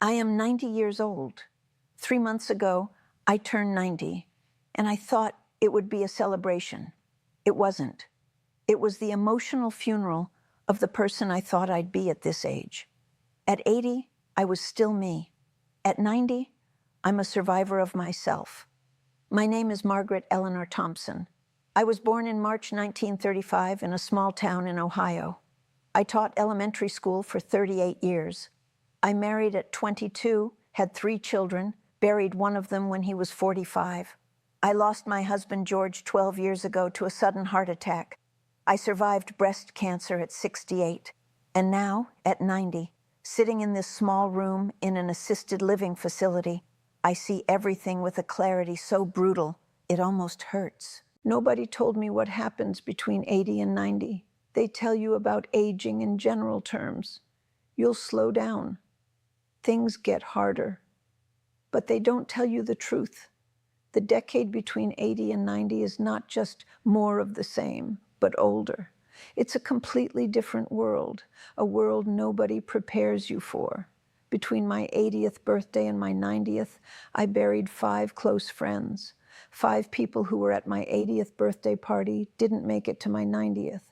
I am 90 years old. 3 months ago, I turned 90, and I thought it would be a celebration. It wasn't. It was the emotional funeral of the person I thought I'd be at this age. At 80, I was still me. At 90, I'm a survivor of myself. My name is Margaret Eleanor Thompson. I was born in March 1935 in a small town in Ohio. I taught elementary school for 38 years. I married at 22, had 3 children, buried one of them when he was 45. I lost my husband George 12 years ago to a sudden heart attack. I survived breast cancer at 68. And now, at 90, sitting in this small room in an assisted living facility, I see everything with a clarity so brutal, it almost hurts. Nobody told me what happens between 80 and 90. They tell you about aging in general terms. You'll slow down. Things get harder. But they don't tell you the truth. The decade between 80 and 90 is not just more of the same, but older. It's a completely different world, a world nobody prepares you for. Between my 80th birthday and my 90th, I buried 5 close friends. 5 people who were at my 80th birthday party didn't make it to my 90th.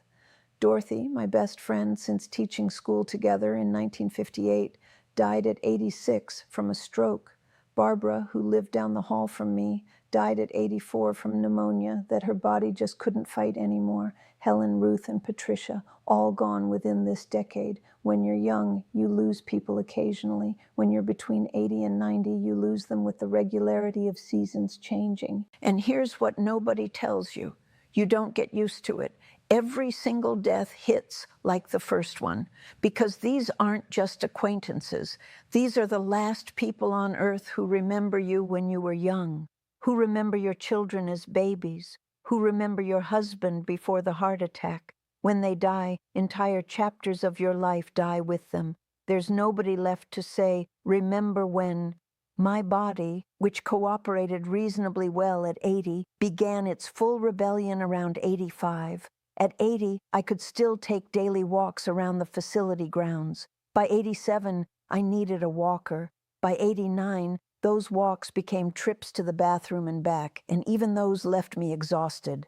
Dorothy, my best friend since teaching school together in 1958, died at 86 from a stroke. Barbara, who lived down the hall from me, died at 84 from pneumonia that her body just couldn't fight anymore. Helen, Ruth, and Patricia, all gone within this decade. When you're young, you lose people occasionally. When you're between 80 and 90, you lose them with the regularity of seasons changing. And here's what nobody tells you. You don't get used to it. Every single death hits like the first one, because these aren't just acquaintances. These are the last people on earth who remember you when you were young, who remember your children as babies, who remember your husband before the heart attack. When they die, entire chapters of your life die with them. There's nobody left to say, remember when. My body, which cooperated reasonably well at 80, began its full rebellion around 85. At 80, I could still take daily walks around the facility grounds. By 87, I needed a walker. By 89, those walks became trips to the bathroom and back, and even those left me exhausted.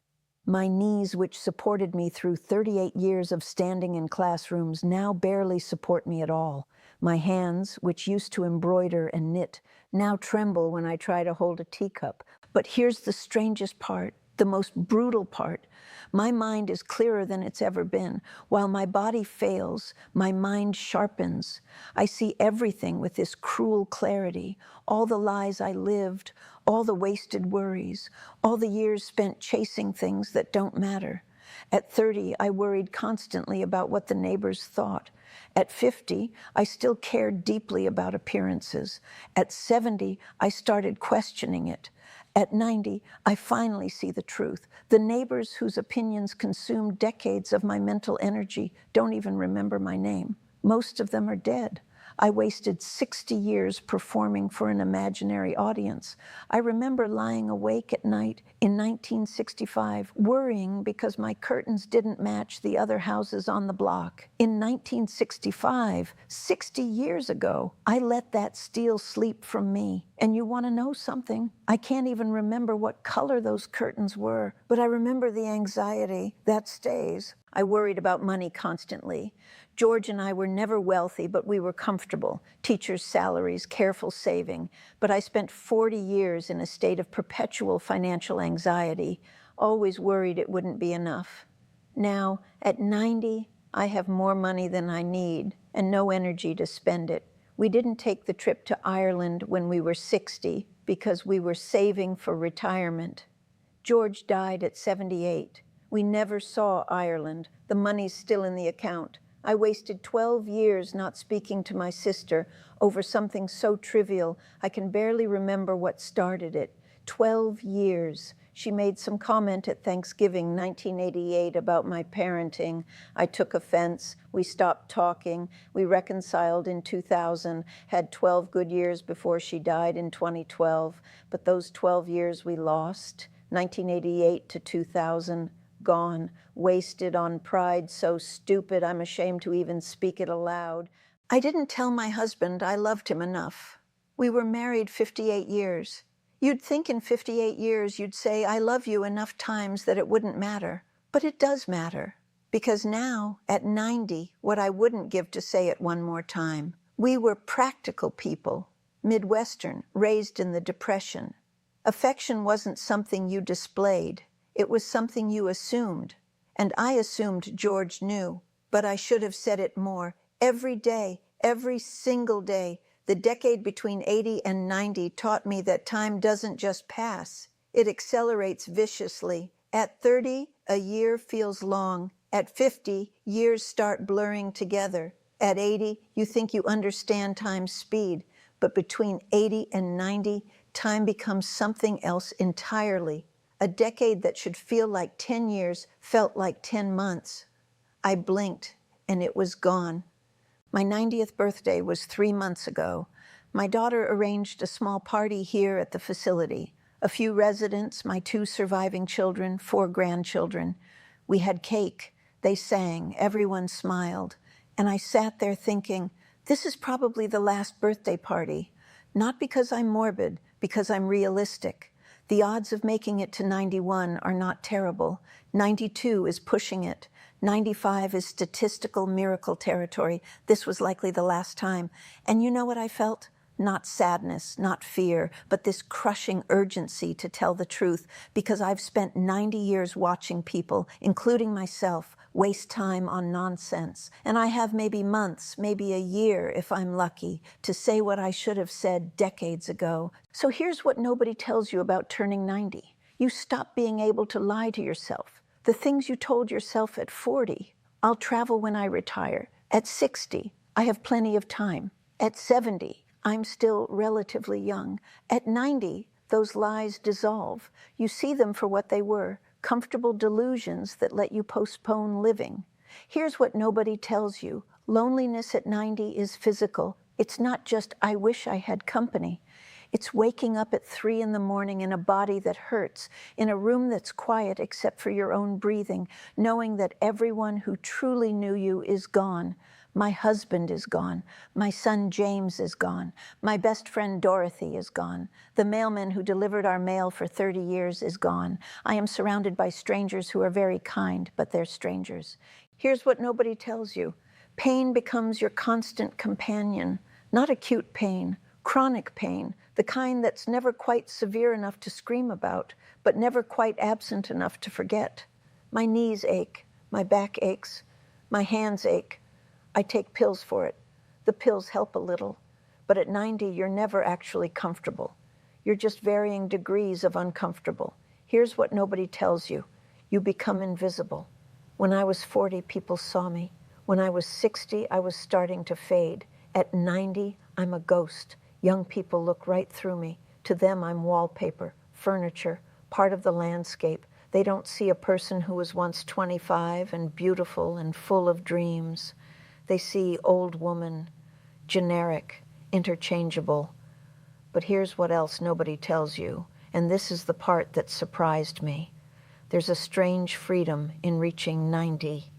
My knees, which supported me through 38 years of standing in classrooms, now barely support me at all. My hands, which used to embroider and knit, now tremble when I try to hold a teacup. But here's the strangest part, the most brutal part. My mind is clearer than it's ever been. While my body fails, my mind sharpens. I see everything with this cruel clarity. All the lies I lived, all the wasted worries, all the years spent chasing things that don't matter. At 30, I worried constantly about what the neighbors thought. At 50, I still cared deeply about appearances. At 70, I started questioning it. At 90, I finally see the truth. The neighbors whose opinions consumed decades of my mental energy don't even remember my name. Most of them are dead. I wasted 60 years performing for an imaginary audience. I remember lying awake at night in 1965, worrying because my curtains didn't match the other houses on the block. In 1965, 60 years ago, I let that steal sleep from me. And you want to know something? I can't even remember what color those curtains were, but I remember the anxiety that stays. I worried about money constantly. George and I were never wealthy, but we were comfortable. Teachers' salaries, careful saving. But I spent 40 years in a state of perpetual financial anxiety, always worried it wouldn't be enough. Now, at 90, I have more money than I need and no energy to spend it. We didn't take the trip to Ireland when we were 60 because we were saving for retirement. George died at 78. We never saw Ireland. The money's still in the account. I wasted 12 years not speaking to my sister over something so trivial I can barely remember what started it. 12 years. She made some comment at Thanksgiving 1988 about my parenting. I took offense. We stopped talking. We reconciled in 2000, had 12 good years before she died in 2012. But those 12 years we lost. 1988 to 2000, gone, wasted on pride so stupid I'm ashamed to even speak it aloud. I didn't tell my husband I loved him enough. We were married 58 years. You'd think in 58 years you'd say, I love you enough times that it wouldn't matter. But it does matter. Because now, at 90, what I wouldn't give to say it one more time, we were practical people, Midwestern, raised in the Depression. Affection wasn't something you displayed. It was something you assumed. And I assumed George knew. But I should have said it more. Every day, every single day, the decade between 80 and 90 taught me that time doesn't just pass. It accelerates viciously. At 30, a year feels long. At 50, years start blurring together. At 80, you think you understand time's speed. But between 80 and 90, time becomes something else entirely. A decade that should feel like 10 years felt like 10 months. I blinked, and it was gone. My 90th birthday was 3 months ago. My daughter arranged a small party here at the facility. A few residents, my 2 surviving children, 4 grandchildren. We had cake. They sang. Everyone smiled. And I sat there thinking, this is probably the last birthday party. Not because I'm morbid, because I'm realistic. The odds of making it to 91 are not terrible. 92 is pushing it. 95 is statistical miracle territory. This was likely the last time. And you know what I felt? Not sadness, not fear, but this crushing urgency to tell the truth, because I've spent 90 years watching people, including myself, waste time on nonsense. And I have maybe months, maybe a year, if I'm lucky, to say what I should have said decades ago. So here's what nobody tells you about turning 90. You stop being able to lie to yourself. The things you told yourself at 40, I'll travel when I retire. At 60, I have plenty of time. At 70, I'm still relatively young. At 90, those lies dissolve. You see them for what they were, comfortable delusions that let you postpone living. Here's what nobody tells you. Loneliness at 90 is physical. It's not just, I wish I had company. It's waking up at 3 in the morning in a body that hurts, in a room that's quiet except for your own breathing, knowing that everyone who truly knew you is gone. My husband is gone. My son James is gone. My best friend Dorothy is gone. The mailman who delivered our mail for 30 years is gone. I am surrounded by strangers who are very kind, but they're strangers. Here's what nobody tells you. Pain becomes your constant companion. Not acute pain, chronic pain, the kind that's never quite severe enough to scream about, but never quite absent enough to forget. My knees ache. My back aches. My hands ache. I take pills for it. The pills help a little. But at 90, you're never actually comfortable. You're just varying degrees of uncomfortable. Here's what nobody tells you. You become invisible. When I was 40, people saw me. When I was 60, I was starting to fade. At 90, I'm a ghost. Young people look right through me. To them, I'm wallpaper, furniture, part of the landscape. They don't see a person who was once 25 and beautiful and full of dreams. They see old woman, generic, interchangeable. But here's what else nobody tells you, and this is the part that surprised me. There's a strange freedom in reaching 90,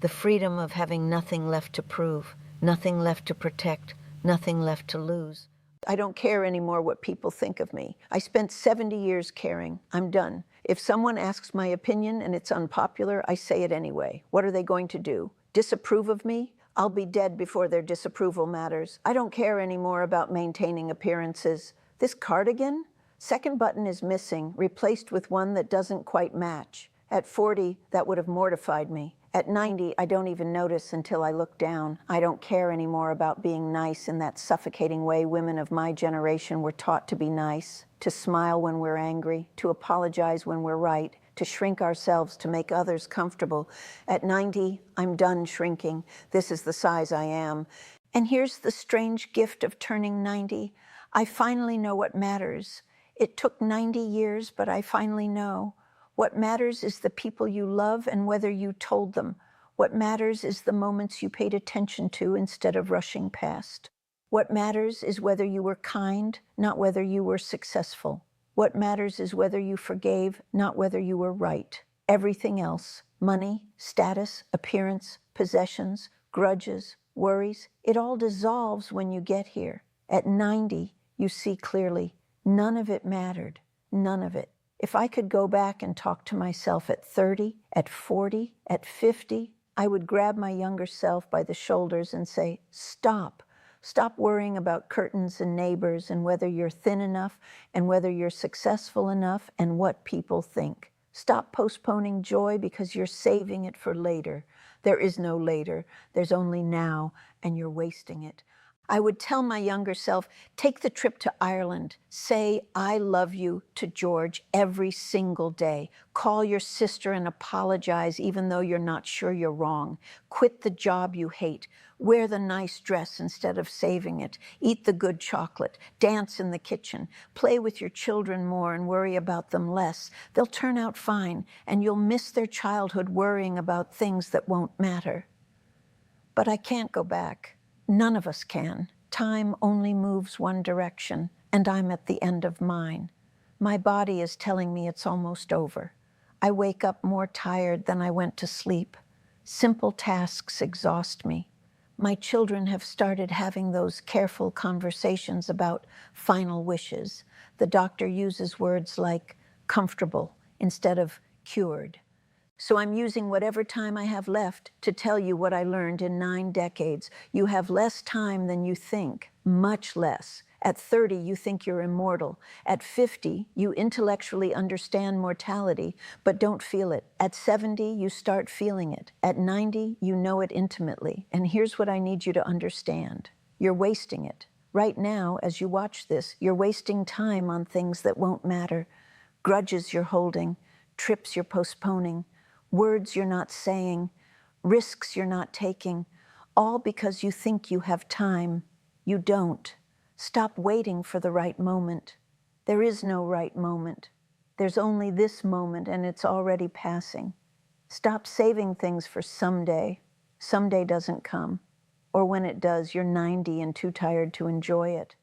the freedom of having nothing left to prove, nothing left to protect, nothing left to lose. I don't care anymore what people think of me. I spent 70 years caring. I'm done. If someone asks my opinion and it's unpopular, I say it anyway. What are they going to do? Disapprove of me? I'll be dead before their disapproval matters. I don't care anymore about maintaining appearances. This cardigan? Second button is missing, replaced with one that doesn't quite match. At 40, that would have mortified me. At 90, I don't even notice until I look down. I don't care anymore about being nice in that suffocating way women of my generation were taught to be nice, to smile when we're angry, to apologize when we're right, to shrink ourselves to make others comfortable. At 90, I'm done shrinking. This is the size I am. And here's the strange gift of turning 90. I finally know what matters. It took 90 years, but I finally know. What matters is the people you love and whether you told them. What matters is the moments you paid attention to instead of rushing past. What matters is whether you were kind, not whether you were successful. What matters is whether you forgave, not whether you were right. Everything else, money, status, appearance, possessions, grudges, worries, it all dissolves when you get here. At 90, you see clearly, none of it mattered, none of it. If I could go back and talk to myself at 30, at 40, at 50, I would grab my younger self by the shoulders and say, stop. Stop worrying about curtains and neighbors and whether you're thin enough and whether you're successful enough and what people think. Stop postponing joy because you're saving it for later. There is no later. There's only now, and you're wasting it. I would tell my younger self, take the trip to Ireland. Say, I love you to George every single day. Call your sister and apologize even though you're not sure you're wrong. Quit the job you hate. Wear the nice dress instead of saving it. Eat the good chocolate. Dance in the kitchen. Play with your children more and worry about them less. They'll turn out fine, and you'll miss their childhood worrying about things that won't matter. But I can't go back. None of us can. Time only moves one direction, and I'm at the end of mine. My body is telling me it's almost over. I wake up more tired than I went to sleep. Simple tasks exhaust me. My children have started having those careful conversations about final wishes. The doctor uses words like comfortable instead of cured. So I'm using whatever time I have left to tell you what I learned in 9 decades. You have less time than you think, much less. At 30, you think you're immortal. At 50, you intellectually understand mortality, but don't feel it. At 70, you start feeling it. At 90, you know it intimately. And here's what I need you to understand. You're wasting it. Right now, as you watch this, you're wasting time on things that won't matter. Grudges you're holding, trips you're postponing, words you're not saying, risks you're not taking, all because you think you have time. You don't. Stop waiting for the right moment. There is no right moment. There's only this moment, and it's already passing. Stop saving things for someday. Someday doesn't come. Or when it does, you're 90 and too tired to enjoy it.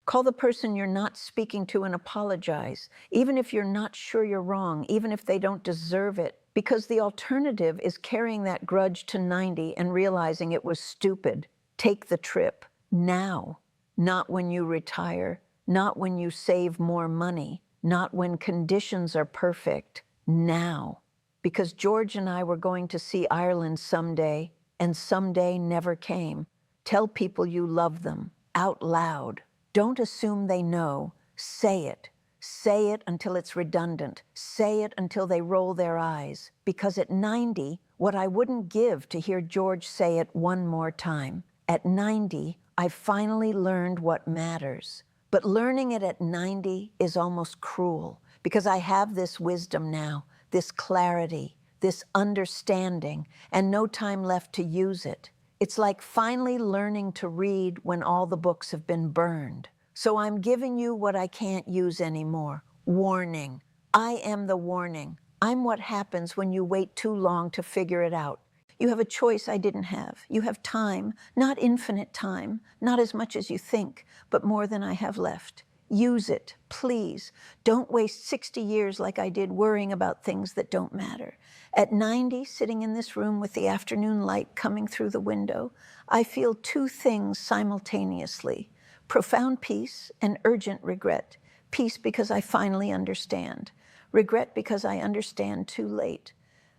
Call the person you're not speaking to and apologize, even if you're not sure you're wrong, even if they don't deserve it, because the alternative is carrying that grudge to 90 and realizing it was stupid. Take the trip now, not when you retire, not when you save more money, not when conditions are perfect, now. Because George and I were going to see Ireland someday, and someday never came. Tell people you love them, out loud. Don't assume they know. Say it. Say it until it's redundant. Say it until they roll their eyes. Because at 90, what I wouldn't give to hear George say it one more time. At 90, I finally learned what matters. But learning it at 90 is almost cruel, because I have this wisdom now, this clarity, this understanding, and no time left to use it. It's like finally learning to read when all the books have been burned. So I'm giving you what I can't use anymore. Warning. I am the warning. I'm what happens when you wait too long to figure it out. You have a choice I didn't have. You have time, not infinite time, not as much as you think, but more than I have left. Use it, please. Don't waste 60 years like I did worrying about things that don't matter. At 90, sitting in this room with the afternoon light coming through the window, I feel two things simultaneously: profound peace and urgent regret. Peace because I finally understand. Regret because I understand too late.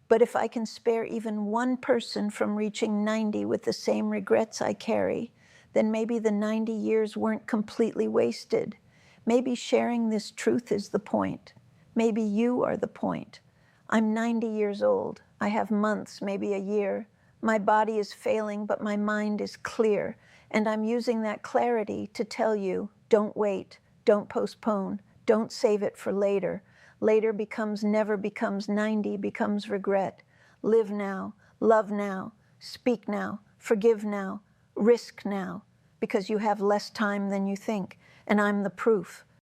But if I can spare even one person from reaching 90 with the same regrets I carry, then maybe the 90 years weren't completely wasted. Maybe sharing this truth is the point. Maybe you are the point. I'm 90 years old. I have months, maybe a year. My body is failing, but my mind is clear. And I'm using that clarity to tell you, don't wait, don't postpone, don't save it for later. Later becomes never, becomes 90, becomes regret. Live now, love now, speak now, forgive now, risk now, because you have less time than you think. And I'm the proof.